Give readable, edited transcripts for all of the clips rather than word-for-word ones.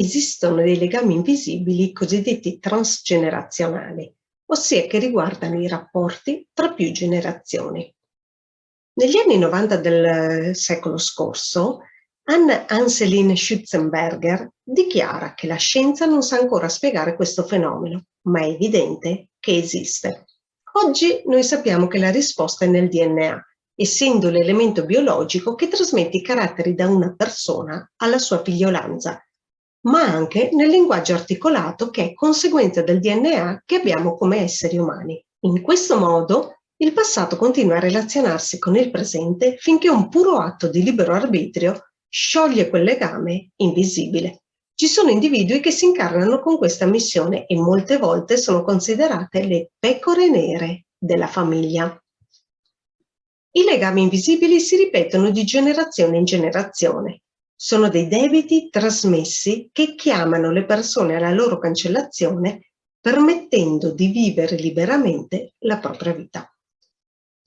Esistono dei legami invisibili cosiddetti transgenerazionali, ossia che riguardano i rapporti tra più generazioni. Negli anni 90 del secolo scorso, Anne Anselin Schützenberger dichiara che la scienza non sa ancora spiegare questo fenomeno, ma è evidente che esiste. Oggi noi sappiamo che la risposta è nel DNA, essendo l'elemento biologico che trasmette i caratteri da una persona alla sua figliolanza, ma anche nel linguaggio articolato che è conseguenza del DNA che abbiamo come esseri umani. In questo modo, il passato continua a relazionarsi con il presente finché un puro atto di libero arbitrio scioglie quel legame invisibile. Ci sono individui che si incarnano con questa missione e molte volte sono considerate le pecore nere della famiglia. I legami invisibili si ripetono di generazione in generazione. Sono dei debiti trasmessi che chiamano le persone alla loro cancellazione, permettendo di vivere liberamente la propria vita.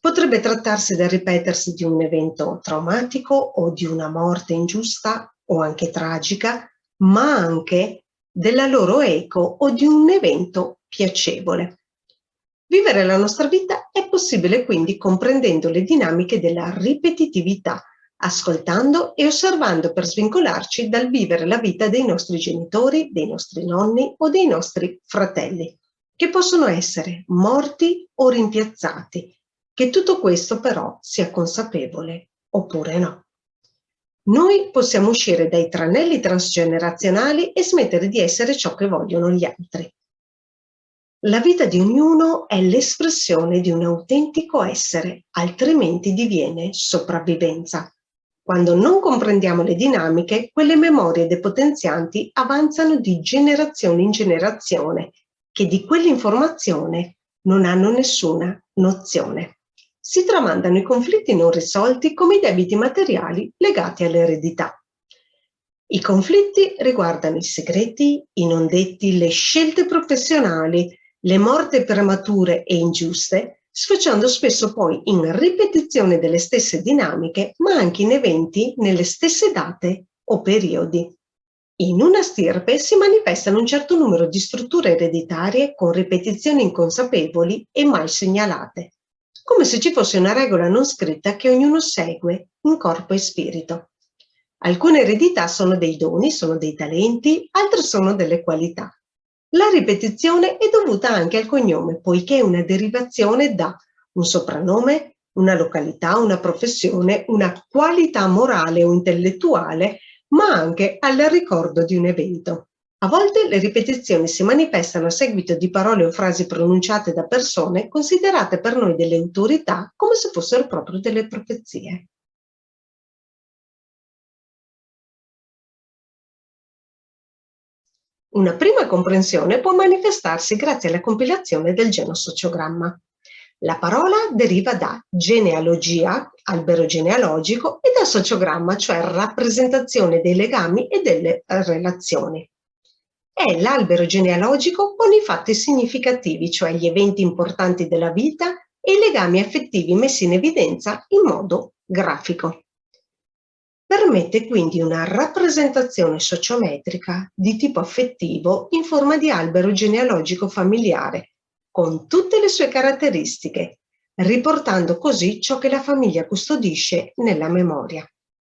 Potrebbe trattarsi del ripetersi di un evento traumatico o di una morte ingiusta o anche tragica, ma anche della loro eco o di un evento piacevole. Vivere la nostra vita è possibile quindi comprendendo le dinamiche della ripetitività, ascoltando e osservando per svincolarci dal vivere la vita dei nostri genitori, dei nostri nonni o dei nostri fratelli, che possono essere morti o rimpiazzati, che tutto questo però sia consapevole oppure no. Noi possiamo uscire dai tranelli transgenerazionali e smettere di essere ciò che vogliono gli altri. La vita di ognuno è l'espressione di un autentico essere, altrimenti diviene sopravvivenza. Quando non comprendiamo le dinamiche, quelle memorie depotenzianti avanzano di generazione in generazione, che di quell'informazione non hanno nessuna nozione. Si tramandano i conflitti non risolti come i debiti materiali legati all'eredità. I conflitti riguardano i segreti, i non detti, le scelte professionali, le morti premature e ingiuste, sfociando spesso poi in ripetizione delle stesse dinamiche, ma anche in eventi nelle stesse date o periodi. In una stirpe si manifestano un certo numero di strutture ereditarie con ripetizioni inconsapevoli e mai segnalate, come se ci fosse una regola non scritta che ognuno segue in corpo e spirito. Alcune eredità sono dei doni, sono dei talenti, altre sono delle qualità. La ripetizione è dovuta anche al cognome, poiché è una derivazione da un soprannome, una località, una professione, una qualità morale o intellettuale, ma anche al ricordo di un evento. A volte le ripetizioni si manifestano a seguito di parole o frasi pronunciate da persone considerate per noi delle autorità come se fossero proprio delle profezie. Una prima comprensione può manifestarsi grazie alla compilazione del genosociogramma. La parola deriva da genealogia, albero genealogico, e da sociogramma, cioè rappresentazione dei legami e delle relazioni. È l'albero genealogico con i fatti significativi, cioè gli eventi importanti della vita e i legami affettivi messi in evidenza in modo grafico. Permette quindi una rappresentazione sociometrica di tipo affettivo in forma di albero genealogico familiare, con tutte le sue caratteristiche, riportando così ciò che la famiglia custodisce nella memoria.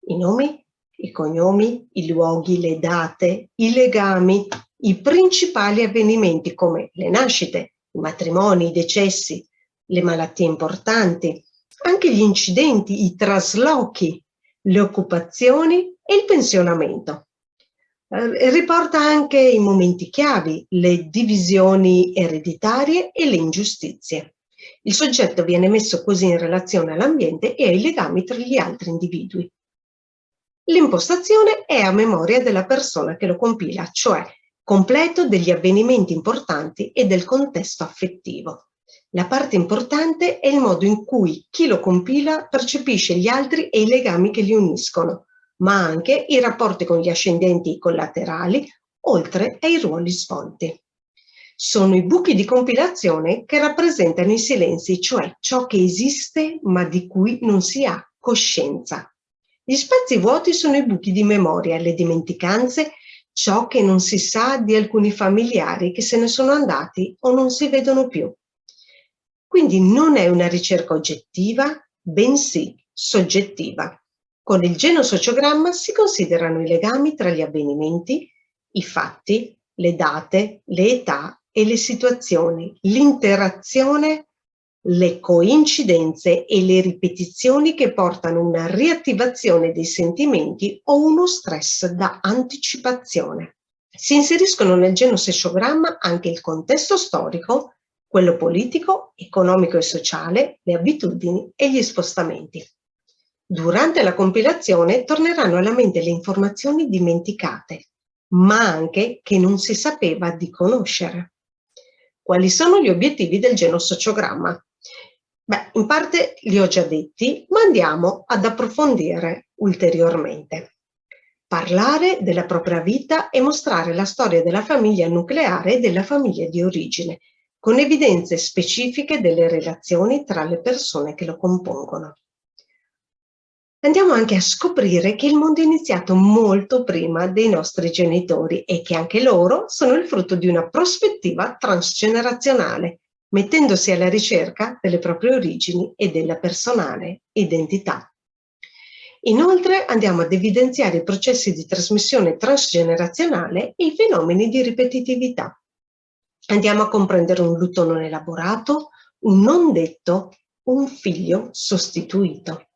I nomi, i cognomi, i luoghi, le date, i legami, i principali avvenimenti come le nascite, i matrimoni, i decessi, le malattie importanti, anche gli incidenti, i traslochi, le occupazioni e il pensionamento. Riporta anche i momenti chiavi, le divisioni ereditarie e le ingiustizie. Il soggetto viene messo così in relazione all'ambiente e ai legami tra gli altri individui. L'impostazione è a memoria della persona che lo compila, cioè completo degli avvenimenti importanti e del contesto affettivo. La parte importante è il modo in cui chi lo compila percepisce gli altri e i legami che li uniscono, ma anche i rapporti con gli ascendenti collaterali, oltre ai ruoli svolti. Sono i buchi di compilazione che rappresentano i silenzi, cioè ciò che esiste ma di cui non si ha coscienza. Gli spazi vuoti sono i buchi di memoria, le dimenticanze, ciò che non si sa di alcuni familiari che se ne sono andati o non si vedono più. Quindi non è una ricerca oggettiva, bensì soggettiva. Con il genosociogramma si considerano i legami tra gli avvenimenti, i fatti, le date, le età e le situazioni, l'interazione, le coincidenze e le ripetizioni che portano a una riattivazione dei sentimenti o uno stress da anticipazione. Si inseriscono nel genosociogramma anche il contesto storico, quello politico, economico e sociale, le abitudini e gli spostamenti. Durante la compilazione torneranno alla mente le informazioni dimenticate, ma anche che non si sapeva di conoscere. Quali sono gli obiettivi del genosociogramma? Beh, in parte li ho già detti, ma andiamo ad approfondire ulteriormente. Parlare della propria vita e mostrare la storia della famiglia nucleare e della famiglia di origine, con evidenze specifiche delle relazioni tra le persone che lo compongono. Andiamo anche a scoprire che il mondo è iniziato molto prima dei nostri genitori e che anche loro sono il frutto di una prospettiva transgenerazionale, mettendosi alla ricerca delle proprie origini e della personale identità. Inoltre andiamo ad evidenziare i processi di trasmissione transgenerazionale e i fenomeni di ripetitività. Andiamo a comprendere un lutto non elaborato, un non detto, un figlio sostituito.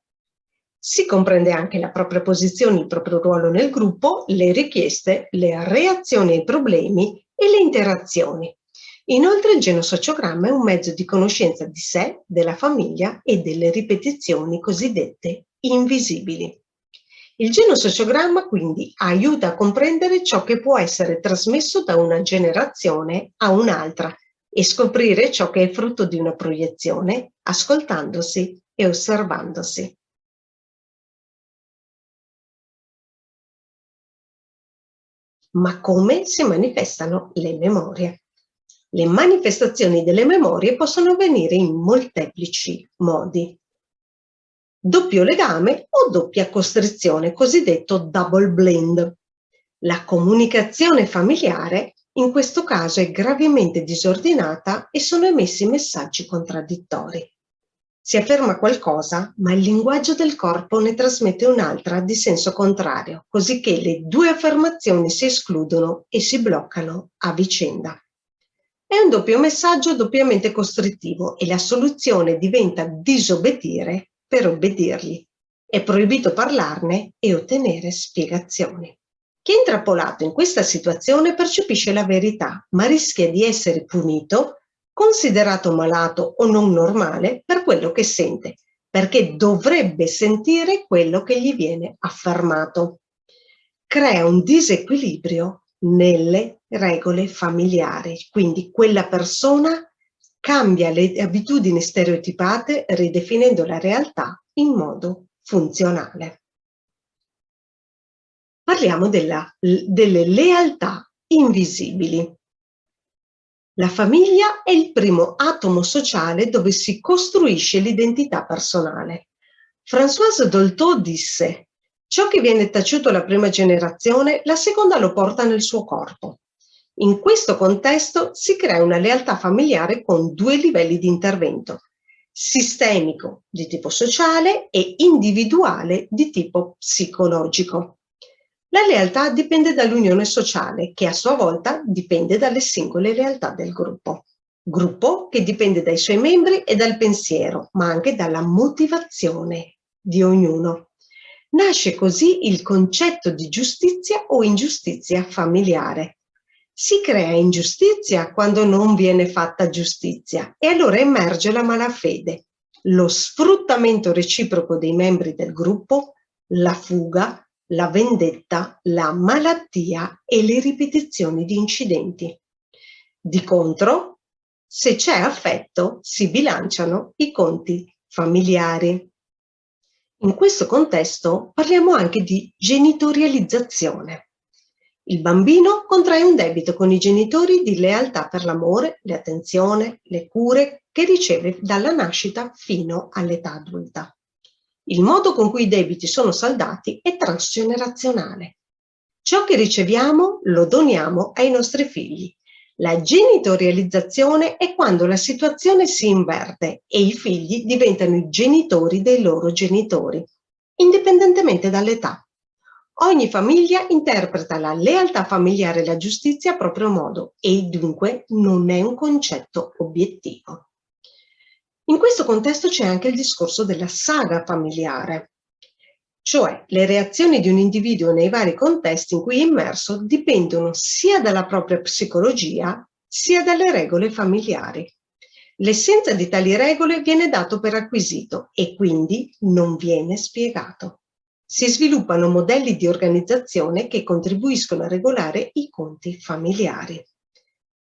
Si comprende anche la propria posizione, il proprio ruolo nel gruppo, le richieste, le reazioni ai problemi e le interazioni. Inoltre il genosociogramma è un mezzo di conoscenza di sé, della famiglia e delle ripetizioni cosiddette invisibili. Il genosociogramma quindi aiuta a comprendere ciò che può essere trasmesso da una generazione a un'altra e scoprire ciò che è frutto di una proiezione, ascoltandosi e osservandosi. Ma come si manifestano le memorie? Le manifestazioni delle memorie possono avvenire in molteplici modi. Doppio legame o doppia costrizione, cosiddetto double blend. La comunicazione familiare in questo caso è gravemente disordinata e sono emessi messaggi contraddittori. Si afferma qualcosa, ma il linguaggio del corpo ne trasmette un'altra di senso contrario, cosicché le due affermazioni si escludono e si bloccano a vicenda. È un doppio messaggio doppiamente costrittivo e la soluzione diventa disobbedire per obbedirgli. È proibito parlarne e ottenere spiegazioni. Chi è intrappolato in questa situazione percepisce la verità, ma rischia di essere punito, considerato malato o non normale per quello che sente, perché dovrebbe sentire quello che gli viene affermato. Crea un disequilibrio nelle regole familiari, quindi quella persona cambia le abitudini stereotipate ridefinendo la realtà in modo funzionale. Parliamo delle lealtà invisibili. La famiglia è il primo atomo sociale dove si costruisce l'identità personale. Françoise Dolto disse: ciò che viene taciuto alla prima generazione, la seconda lo porta nel suo corpo. In questo contesto si crea una lealtà familiare con due livelli di intervento: sistemico di tipo sociale e individuale di tipo psicologico. La lealtà dipende dall'unione sociale, che a sua volta dipende dalle singole lealtà del gruppo. Gruppo che dipende dai suoi membri e dal pensiero, ma anche dalla motivazione di ognuno. Nasce così il concetto di giustizia o ingiustizia familiare. Si crea ingiustizia quando non viene fatta giustizia e allora emerge la malafede, lo sfruttamento reciproco dei membri del gruppo, la fuga, la vendetta, la malattia e le ripetizioni di incidenti. Di contro, se c'è affetto, si bilanciano i conti familiari. In questo contesto parliamo anche di genitorializzazione. Il bambino contrae un debito con i genitori di lealtà per l'amore, l'attenzione, le cure che riceve dalla nascita fino all'età adulta. Il modo con cui i debiti sono saldati è transgenerazionale. Ciò che riceviamo lo doniamo ai nostri figli. La genitorializzazione è quando la situazione si inverte e i figli diventano i genitori dei loro genitori, indipendentemente dall'età. Ogni famiglia interpreta la lealtà familiare e la giustizia a proprio modo e dunque non è un concetto obiettivo. In questo contesto c'è anche il discorso della saga familiare, cioè le reazioni di un individuo nei vari contesti in cui è immerso dipendono sia dalla propria psicologia sia dalle regole familiari. L'essenza di tali regole viene dato per acquisito e quindi non viene spiegato. Si sviluppano modelli di organizzazione che contribuiscono a regolare i conti familiari.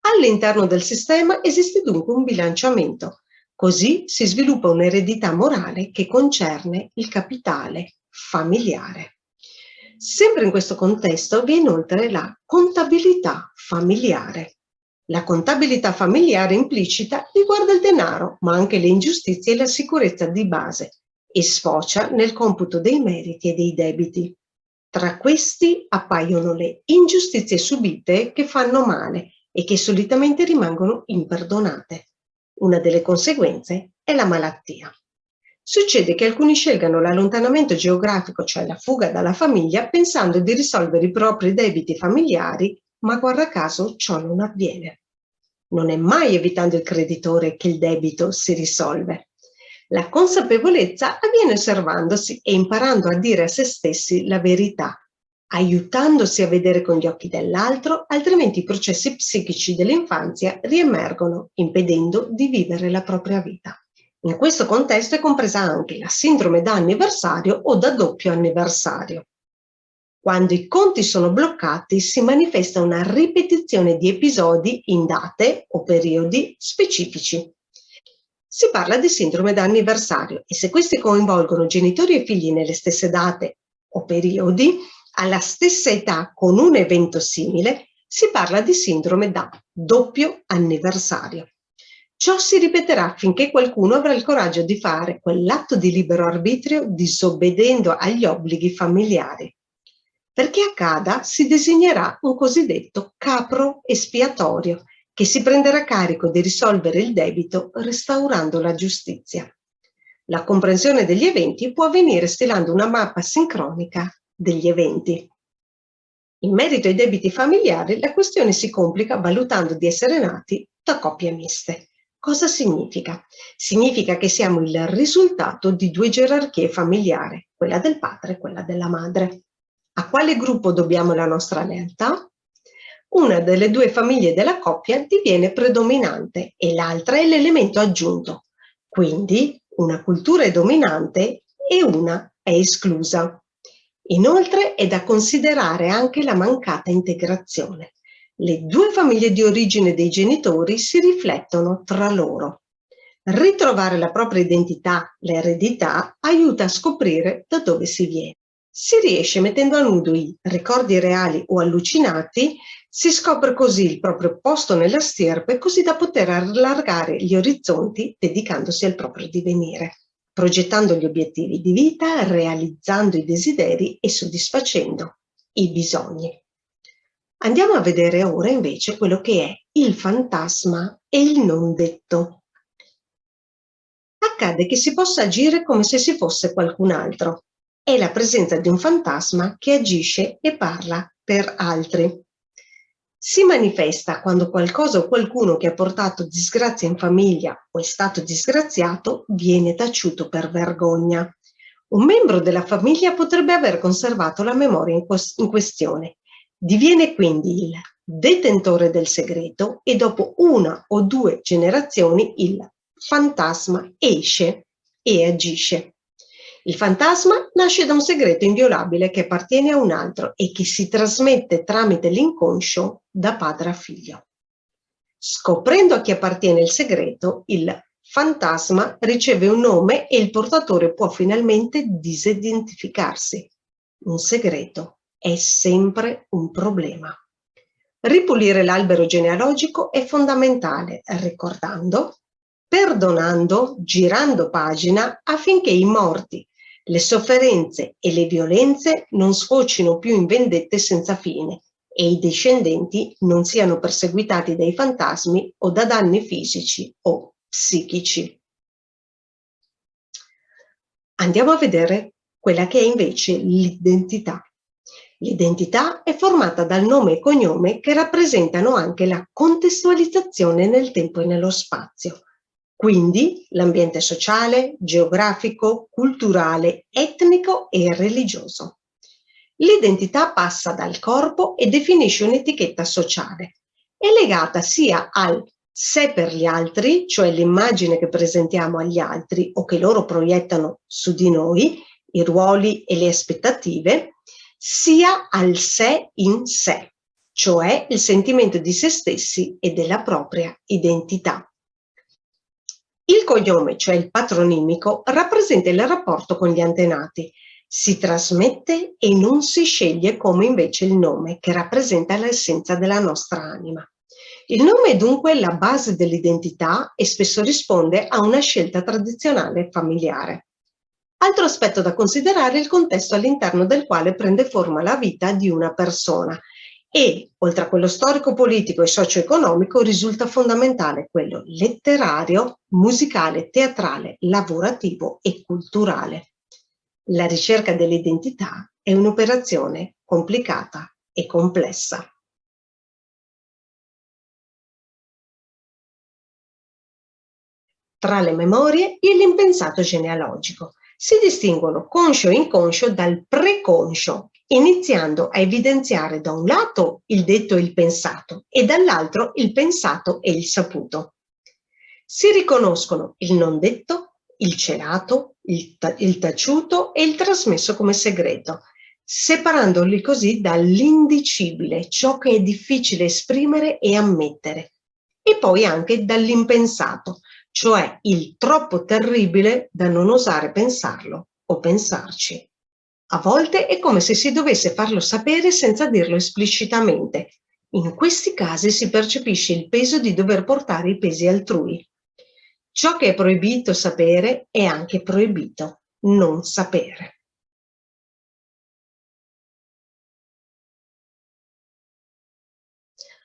All'interno del sistema esiste dunque un bilanciamento. Così si sviluppa un'eredità morale che concerne il capitale familiare. Sempre in questo contesto vi è inoltre la contabilità familiare. La contabilità familiare implicita riguarda il denaro, ma anche le ingiustizie e la sicurezza di base e sfocia nel computo dei meriti e dei debiti. Tra questi appaiono le ingiustizie subite che fanno male e che solitamente rimangono imperdonate. Una delle conseguenze è la malattia. Succede che alcuni scelgano l'allontanamento geografico, cioè la fuga dalla famiglia, pensando di risolvere i propri debiti familiari, ma guarda caso ciò non avviene. Non è mai evitando il creditore che il debito si risolve. La consapevolezza avviene osservandosi e imparando a dire a se stessi la verità, aiutandosi a vedere con gli occhi dell'altro, altrimenti i processi psichici dell'infanzia riemergono, impedendo di vivere la propria vita. In questo contesto è compresa anche la sindrome da anniversario o da doppio anniversario. Quando i conti sono bloccati si manifesta una ripetizione di episodi in date o periodi specifici. Si parla di sindrome da anniversario e se questi coinvolgono genitori e figli nelle stesse date o periodi, alla stessa età con un evento simile, si parla di sindrome da doppio anniversario. Ciò si ripeterà finché qualcuno avrà il coraggio di fare quell'atto di libero arbitrio disobbedendo agli obblighi familiari. Perché accada, si designerà un cosiddetto capro espiatorio che si prenderà carico di risolvere il debito restaurando la giustizia. La comprensione degli eventi può avvenire stilando una mappa sincronica degli eventi. In merito ai debiti familiari, la questione si complica valutando di essere nati da coppie miste. Cosa significa? Significa che siamo il risultato di due gerarchie familiari, quella del padre e quella della madre. A quale gruppo dobbiamo la nostra lealtà? Una delle due famiglie della coppia diviene predominante e l'altra è l'elemento aggiunto. Quindi una cultura è dominante e una è esclusa. Inoltre è da considerare anche la mancata integrazione. Le due famiglie di origine dei genitori si riflettono tra loro. Ritrovare la propria identità, l'eredità, aiuta a scoprire da dove si viene. Si riesce mettendo a nudo i ricordi reali o allucinati, si scopre così il proprio posto nella stirpe, così da poter allargare gli orizzonti dedicandosi al proprio divenire, progettando gli obiettivi di vita, realizzando i desideri e soddisfacendo i bisogni. Andiamo a vedere ora invece quello che è il fantasma e il non detto. Accade che si possa agire come se si fosse qualcun altro. È la presenza di un fantasma che agisce e parla per altri. Si manifesta quando qualcosa o qualcuno che ha portato disgrazia in famiglia o è stato disgraziato viene taciuto per vergogna. Un membro della famiglia potrebbe aver conservato la memoria in questione. Diviene quindi il detentore del segreto e dopo una o due generazioni il fantasma esce e agisce. Il fantasma nasce da un segreto inviolabile che appartiene a un altro e che si trasmette tramite l'inconscio da padre a figlio. Scoprendo a chi appartiene il segreto, il fantasma riceve un nome e il portatore può finalmente disidentificarsi. Un segreto è sempre un problema. Ripulire l'albero genealogico è fondamentale, ricordando, perdonando, girando pagina affinché i morti le sofferenze e le violenze non sfocino più in vendette senza fine e i discendenti non siano perseguitati dai fantasmi o da danni fisici o psichici. Andiamo a vedere quella che è invece l'identità. L'identità è formata dal nome e cognome che rappresentano anche la contestualizzazione nel tempo e nello spazio. Quindi l'ambiente sociale, geografico, culturale, etnico e religioso. L'identità passa dal corpo e definisce un'etichetta sociale. È legata sia al sé per gli altri, cioè l'immagine che presentiamo agli altri o che loro proiettano su di noi, i ruoli e le aspettative, sia al sé in sé, cioè il sentimento di se stessi e della propria identità. Il cognome, cioè il patronimico, rappresenta il rapporto con gli antenati. Si trasmette e non si sceglie come invece il nome, che rappresenta l'essenza della nostra anima. Il nome è dunque la base dell'identità e spesso risponde a una scelta tradizionale familiare. Altro aspetto da considerare è il contesto all'interno del quale prende forma la vita di una persona e, oltre a quello storico, politico e socio-economico, risulta fondamentale quello letterario, musicale, teatrale, lavorativo e culturale. La ricerca dell'identità è un'operazione complicata e complessa. Tra le memorie e l'impensato genealogico. Si distinguono conscio e inconscio dal preconscio, iniziando a evidenziare da un lato il detto e il pensato e dall'altro il pensato e il saputo. Si riconoscono il non detto, il celato, il taciuto e il trasmesso come segreto, separandoli così dall'indicibile, ciò che è difficile esprimere e ammettere, e poi anche dall'impensato, cioè il troppo terribile da non osare pensarlo o pensarci. A volte è come se si dovesse farlo sapere senza dirlo esplicitamente. In questi casi si percepisce il peso di dover portare i pesi altrui. Ciò che è proibito sapere è anche proibito non sapere.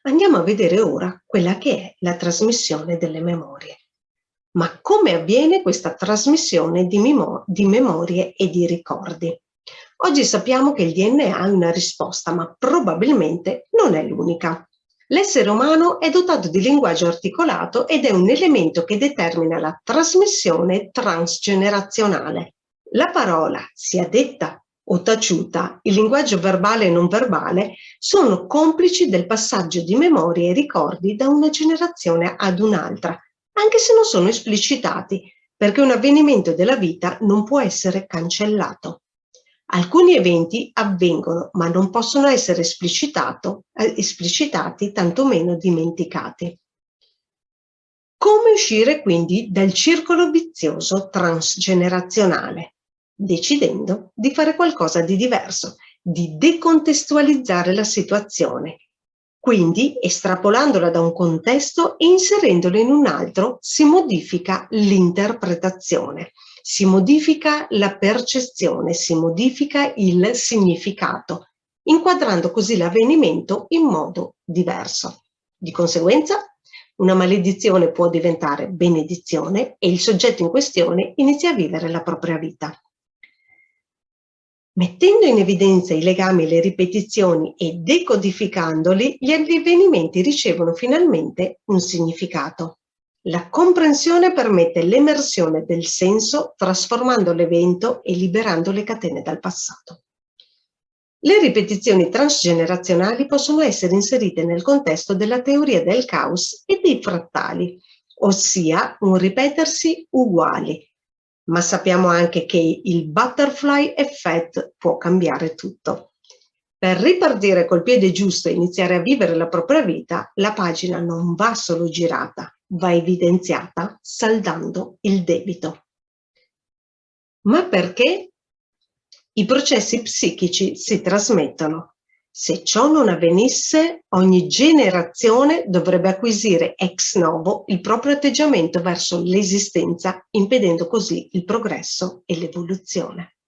Andiamo a vedere ora quella che è la trasmissione delle memorie. Ma come avviene questa trasmissione di memorie e di ricordi? Oggi sappiamo che il DNA ha una risposta, ma probabilmente non è l'unica. L'essere umano è dotato di linguaggio articolato ed è un elemento che determina la trasmissione transgenerazionale. La parola, sia detta o taciuta, il linguaggio verbale e non verbale, sono complici del passaggio di memorie e ricordi da una generazione ad un'altra, anche se non sono esplicitati, perché un avvenimento della vita non può essere cancellato. Alcuni eventi avvengono, ma non possono essere esplicitati, tantomeno dimenticati. Come uscire quindi dal circolo vizioso transgenerazionale? Decidendo di fare qualcosa di diverso, di decontestualizzare la situazione. Quindi, estrapolandola da un contesto e inserendola in un altro, si modifica l'interpretazione, si modifica la percezione, si modifica il significato, inquadrando così l'avvenimento in modo diverso. Di conseguenza, una maledizione può diventare benedizione e il soggetto in questione inizia a vivere la propria vita. Mettendo in evidenza i legami e le ripetizioni e decodificandoli, gli avvenimenti ricevono finalmente un significato. La comprensione permette l'emersione del senso, trasformando l'evento e liberando le catene dal passato. Le ripetizioni transgenerazionali possono essere inserite nel contesto della teoria del caos e dei frattali, ossia un ripetersi uguali, ma sappiamo anche che il butterfly effect può cambiare tutto. Per ripartire col piede giusto e iniziare a vivere la propria vita, la pagina non va solo girata, va evidenziata saldando il debito. Ma perché? I processi psichici si trasmettono. Se ciò non avvenisse, ogni generazione dovrebbe acquisire ex novo il proprio atteggiamento verso l'esistenza, impedendo così il progresso e l'evoluzione.